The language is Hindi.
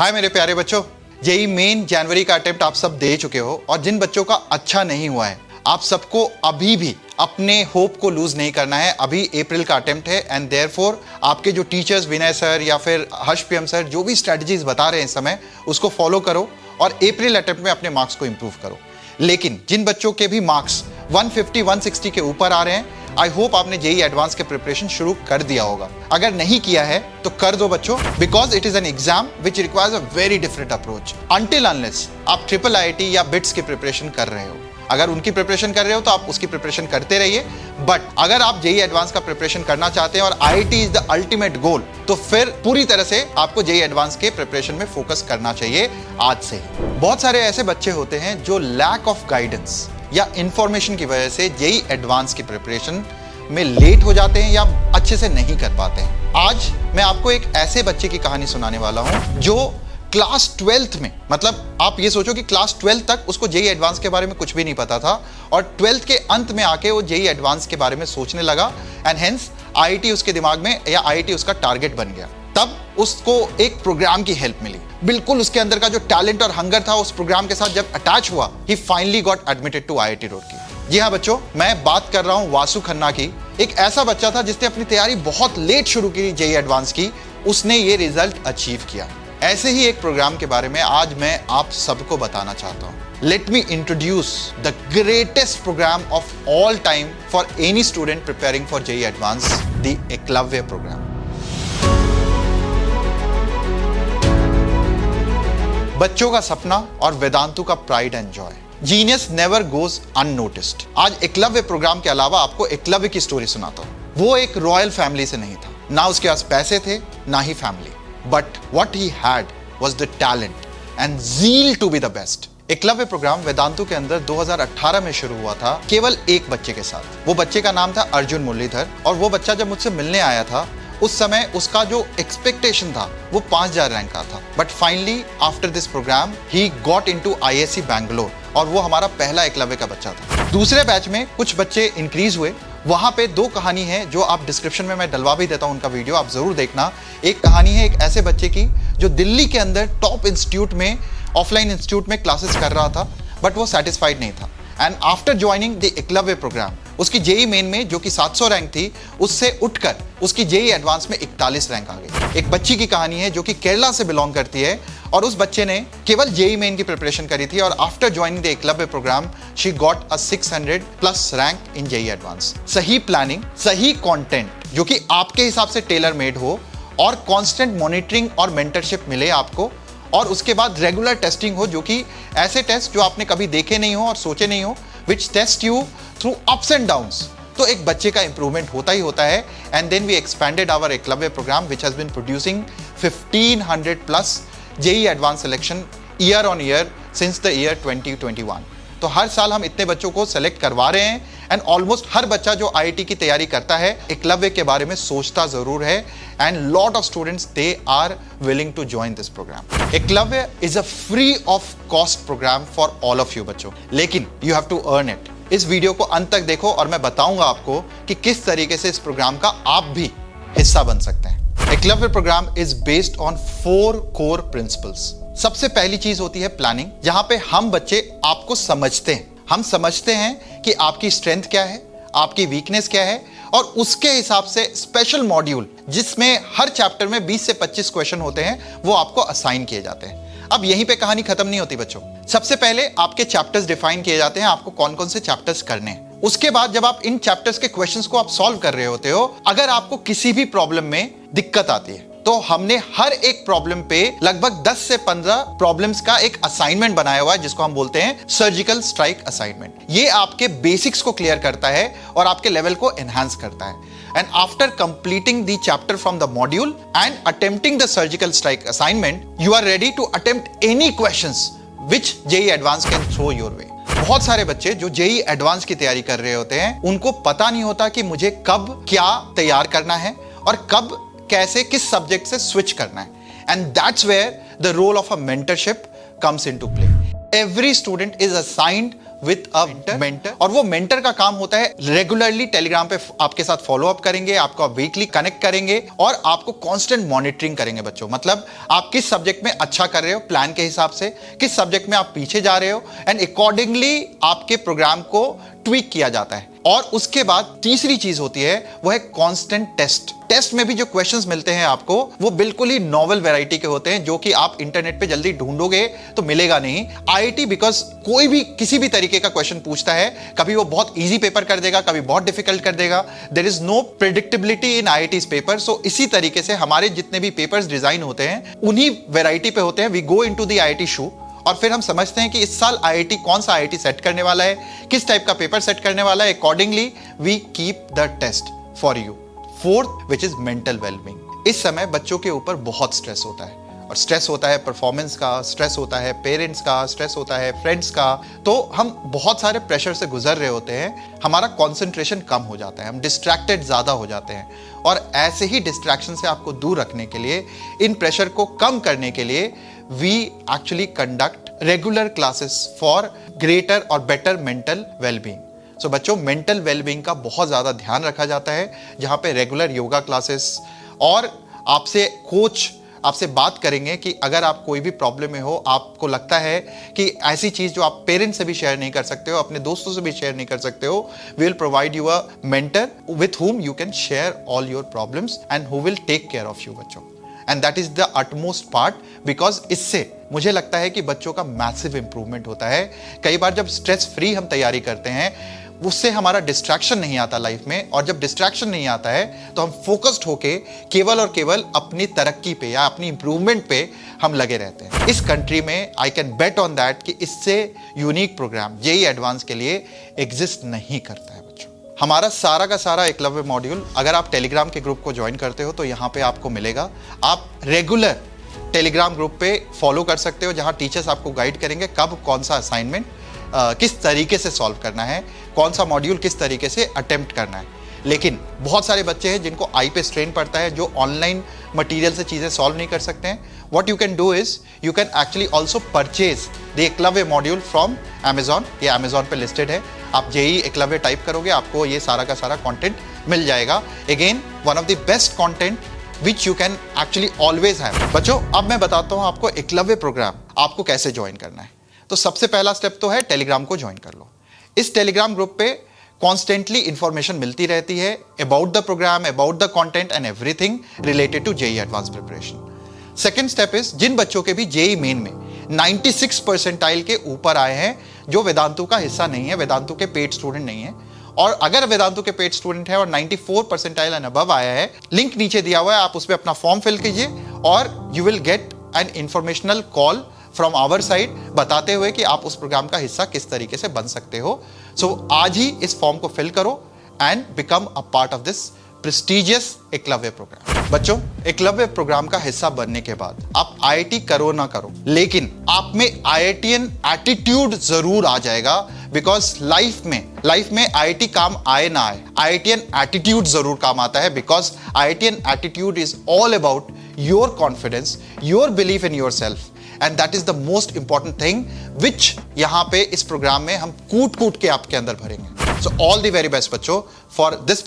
हाय मेरे प्यारे बच्चों, जेई मेन जनवरी का अटेम्प्ट आप सब दे चुके हो और जिन बच्चों का अच्छा नहीं हुआ है आप सबको अभी भी अपने होप को लूज नहीं करना है। अभी अप्रैल का अटेम्प्ट है एंड देयरफॉर आपके जो टीचर्स विनय सर या फिर हर्ष पीएम सर जो भी स्ट्रेटजीज बता रहे हैं इस समय उसको फॉलो करो और अप्रैल अटेम्प्ट में अपने मार्क्स को इंप्रूव करो। लेकिन जिन बच्चों के भी मार्क्स 150 160 के ऊपर आ रहे हैं, आई होप आपने जेई एडवांस के प्रिपरेशन शुरू कर दिया होगा। अगर नहीं किया है तो कर दो बच्चों, because it is an exam which requires a very different approach until unless आप ट्रिपल आईआईटी या बिट्स की प्रिपरेशन कर रहे हो। अगर उनकी प्रिपरेशन कर रहे हो तो आप उसकी प्रिपरेशन करते रहिए, बट अगर आप जेई एडवांस का प्रिपरेशन करना चाहते हैं और IIT is the ultimate goal तो फिर पूरी तरह से आपको जेई एडवांस के प्रिपरेशन में फोकस करना चाहिए आज से ही। बहुत सारे ऐसे बच्चे होते हैं जो लैक ऑफ गाइडेंस या इंफॉर्मेशन की वजह से जेई एडवांस की प्रिपरेशन में लेट हो जाते हैं या अच्छे से नहीं कर पाते हैं। आज मैं आपको एक ऐसे बच्चे की कहानी सुनाने वाला हूं जो क्लास 12th में, मतलब आप ये सोचो कि क्लास 12 तक उसको जेई एडवांस के बारे में कुछ भी नहीं पता था और 12th के अंत में आके वो जेई एडवांस के बारे में सोचने लगा एंड हेंस आईआईटी उसके दिमाग में या आईआईटी उसका टारगेट बन गया। तब उसको एक प्रोग्राम की हेल्प मिली, बिल्कुल उसके अंदर का जो टैलेंट और हंगर था उस प्रोग्राम के साथ जब अटैच हुआ, he finally got admitted to IIT Roorkee. जी हाँ बच्चों, मैं बात कर रहा हूँ वासु खन्ना की। एक ऐसा बच्चा था जिसने अपनी तैयारी बहुत लेट शुरू की जेई एडवांस की, उसने ये रिजल्ट अचीव किया। ऐसे ही एक प्रोग्राम के बारे में आज मैं आप सबको बताना चाहता हूँ। Let me introduce the greatest programme of all time for any student preparing for JEE advance, the Eklavya programme. बच्चों का सपना और वेदांतु का pride and joy. Genius never goes unnoticed. आज एकलव्य प्रोग्राम के अलावा आपको एकलव्य की स्टोरी सुनाता हूं। वो एक रॉयल फैमिली से नहीं था, ना उसके पास पैसे थे ना ही family, but what he had was the talent and zeal to be the best. Eklavya program Vedantu के अंदर 2018 में शुरू हुआ था केवल एक बच्चे के साथ। वो बच्चे का नाम था अर्जुन मुरलीधर और वो बच्चा जब मुझसे मिलने आया था उस समय उसका जो एक्सपेक्टेशन था वो 5000 रैंक का था, but finally after this programme he got into ISC Bangalore और वो हमारा पहला एकलव्य का बच्चा था। दूसरे बैच में कुछ बच्चे इंक्रीज हुए, वहां पे दो कहानी है जो आप डिस्क्रिप्शन में मैं डलवा भी देता हूं, उनका वीडियो आप जरूर देखना। एक कहानी है एक ऐसे बच्चे की जो दिल्ली के अंदर टॉप इंस्टीट्यूट में, ऑफलाइन इंस्टीट्यूट में क्लासेस कर रहा था, बट वो सेटिस्फाइड नहीं था and after joining the Eklavya programme उसकी जेई मेन में जो कि 700 रैंक थी उससे उठकर उसकी जेई एडवांस में 41 रैंक आ गई। एक बच्ची की कहानी है जो कि केरला से बिलोंग करती है और उस बच्चे ने केवल जेई मेन की प्रिपरेशन करी थी और after joining the Eklavya programme she got a 600 plus rank in JEE advance. सही प्लानिंग, सही कंटेंट जो कि आपके हिसाब से टेलर मेड हो और कांस्टेंट मॉनिटरिंग और मेंटरशिप मिले आपको, और उसके बाद रेगुलर टेस्टिंग हो जो कि ऐसे टेस्ट जो आपने कभी देखे नहीं हो और सोचे नहीं हो, which test you through ups and downs, तो एक बच्चे का इंप्रूवमेंट होता ही होता है। And then we expanded our Eklavya programme which has been producing 1500 plus JEE advance selection year on year since the year 2021। तो हर साल हम इतने बच्चों को सेलेक्ट करवा रहे हैं एंड ऑलमोस्ट हर बच्चा जो आईआईटी की तैयारी करता है एकलव्य के बारे में सोचता जरूर है and lot of students they are willing to join this programme. Eklavya is a free of cost programme for all of you बच्चों, लेकिन you have to earn it. इस वीडियो को अंत तक देखो और मैं बताऊंगा आपको कि किस तरीके से इस प्रोग्राम का आप भी हिस्सा बन सकते हैं। Eklavya programme is based on 4 core principles. सबसे पहली चीज होती है प्लानिंग, जहां पे हम बच्चे आपको समझते हैं। हम समझते हैं कि आपकी स्ट्रेंथ क्या है, आपकी वीकनेस क्या है, और उसके हिसाब से स्पेशल मॉड्यूल जिसमें हर चैप्टर में 20 से 25 क्वेश्चन होते हैं वो आपको असाइन किए जाते हैं। अब यहीं पे कहानी खत्म नहीं होती बच्चों। सबसे पहले आपके चैप्टर्स डिफाइन किए जाते हैं, आपको कौन कौन से चैप्टर्स करने हैं। उसके बाद जब आप इन चैप्टर्स के क्वेश्चंस को आप सॉल्व कर रहे होते हो, अगर आपको किसी भी प्रॉब्लम में दिक्कत आती है तो हमने हर एक प्रॉब्लम पे लगभग 10 से 15 प्रॉब्लम्स का एक असाइनमेंट बनाया हुआ है जिसको हम बोलते हैं सर्जिकल स्ट्राइक असाइनमेंट। ये आपके बेसिक्स को क्लियर करता है और आपके लेवल को एनहांस करता है। And after completing the chapter from the module and attempting the surgical strike assignment, you are ready to attempt any questions which JEE advance can throw your way. बहुत सारे बच्चे जो जेई एडवांस की तैयारी कर रहे होते हैं उनको पता नहीं होता कि मुझे कब क्या तैयार करना है और कब कैसे किस सब्जेक्ट से स्विच करना है। And that's where the role of a mentorship comes into play. Every student is assigned with a mentor, और वो मेंटर का काम होता है रेगुलरली टेलीग्राम पे आपके साथ फॉलो अप करेंगे, आपको वीकली कनेक्ट करेंगे और आपको कांस्टेंट मॉनिटरिंग करेंगे बच्चों। मतलब आप किस सब्जेक्ट में अच्छा कर रहे हो प्लान के हिसाब से, किस सब्जेक्ट में आप पीछे जा रहे हो, एंड अकॉर्डिंगली आपके प्रोग्राम को ट्वीक किया जाता है। और उसके बाद तीसरी चीज होती है वो है कांस्टेंट टेस्ट। टेस्ट में भी जो क्वेश्चंस मिलते हैं आपको वो बिल्कुल ही नॉवल वैरायटी के होते हैं, जो कि आप इंटरनेट पे जल्दी ढूंढोगे तो मिलेगा नहीं। आईआईटी बिकॉज कोई भी किसी भी तरीके का क्वेश्चन पूछता है, कभी वो बहुत इजी पेपर कर देगा, कभी बहुत डिफिकल्ट कर देगा। There is no predictability in IITs paper. So इसी तरीके से हमारे जितने भी पेपर्स डिजाइन होते हैं उन्हीं वैरायटी पे होते हैं। We go into the IIT shoe और फिर हम समझते हैं कि इस साल आईआईटी कौन सा आईआईटी सेट करने वाला है, किस टाइप का पेपर सेट करने वाला है। Accordingly we keep the test for you. Fourth which is mental wellbeing. इस समय बच्चों के ऊपर बहुत स्ट्रेस होता है, और स्ट्रेस होता है परफॉर्मेंस का, स्ट्रेस होता है पेरेंट्स का, स्ट्रेस होता है फ्रेंड्स का। तो हम बहुत सारे प्रेशर से गुजर रहे होते हैं, हमारा कंसंट्रेशन कम हो जाता है, हम डिस्ट्रैक्टेड ज्यादा हो जाते हैं। और ऐसे ही डिस्ट्रैक्शन से आपको दूर रखने के लिए, इन प्रेशर को कम करने के लिए we actually conduct regular classes for greater और better mental well-being. So बच्चों, mental well-being का बहुत ज़्यादा ध्यान रखा जाता है, जहाँ पे रेगुलर योगा क्लासेस और आपसे कोच आपसे बात करेंगे कि अगर आप कोई भी प्रॉब्लम में हो, आपको लगता है कि ऐसी चीज़ जो आप पेरेंट्स से भी शेयर नहीं कर सकते हो, अपने दोस्तों से भी शेयर नहीं कर सकते हो, we will provide you a mentor with whom you can share all your problems and who will take care of you बच्चों। And that is the utmost part, because इससे मुझे लगता है कि बच्चों का मैसिव इंप्रूवमेंट होता है। कई बार जब स्ट्रेस फ्री हम तैयारी करते हैं, उससे हमारा डिस्ट्रैक्शन नहीं आता लाइफ में, और जब डिस्ट्रैक्शन नहीं आता है तो हम फोकस्ड होके केवल और केवल अपनी तरक्की पे या अपनी इंप्रूवमेंट पे हम लगे रहते हैं। इस कंट्री में I can bet on that कि इससे यूनिक प्रोग्राम जेईई एडवांस के लिए एग्जिस्ट नहीं करता है। हमारा सारा का सारा एकलव्य मॉड्यूल अगर आप टेलीग्राम के ग्रुप को ज्वाइन करते हो तो यहाँ पे आपको मिलेगा। आप रेगुलर टेलीग्राम ग्रुप पे फॉलो कर सकते हो, जहाँ टीचर्स आपको गाइड करेंगे कब कौन सा असाइनमेंट किस तरीके से सॉल्व करना है, कौन सा मॉड्यूल किस तरीके से अटेम्प्ट करना है। लेकिन बहुत सारे बच्चे हैं जिनको आई पे स्ट्रेन पड़ता है, जो ऑनलाइन मटेरियल से चीज़ें सॉल्व नहीं कर सकते हैं। What you can do is you can actually also purchase the Eklavya module from Amazon. ये अमेजॉन पे लिस्टेड है। आप जेईई एकलव्य टाइप करोगे, आपको ये सारा का सारा कंटेंट मिल जाएगा। Again one of the best content which you can actually always have. बच्चों, अब मैं बताता हूँ आपको एकलव्य प्रोग्राम आपको कैसे ज्वाइन करना है। तो सबसे पहला स्टेप तो है टेलीग्राम को ज्वाइन कर लो। इस टेलीग्राम ग्रुप पे कॉन्स्टेंटली इंफॉर्मेशन मिलती रहती है about the program, about the content and everything related to JEE advance preparation. Second step is जिन बच्चों के भी जेईई मेन में 96 परसेंटाइल के ऊपर आए हैं, जो वेदांतु का हिस्सा नहीं है, वेदांतु के पेड स्टूडेंट नहीं है, और अगर वेदांतु के पेड स्टूडेंट है और 94 परसेंटाइल एंड अबव आया है, लिंक नीचे दिया हुआ है, आप उसमें अपना फॉर्म फिल कीजिए और you will get an informational call from our side बताते हुए कि आप उस प्रोग्राम का हिस्सा किस तरीके से बन सकते हो। सो आज ही इस फॉर्म को फिल करो and become a part of this prestigious Eklavya programme. बच्चों, एकलव्य प्रोग्राम का हिस्सा बनने के बाद आप आईआईटी करो ना करो, लेकिन आप में आईआईटीएन एटीट्यूड जरूर आ जाएगा। बिकॉज लाइफ में आईआईटी काम आए ना आए, आईआईटीएन एटीट्यूड जरूर काम आता है। Because IITian attitude is all about your confidence, your belief in your self, and that is the most important thing which यहाँ पे इस प्रोग्राम में हम कूट के आपके अंदर भरेंगे। So all the very best बच्चों फॉर दिस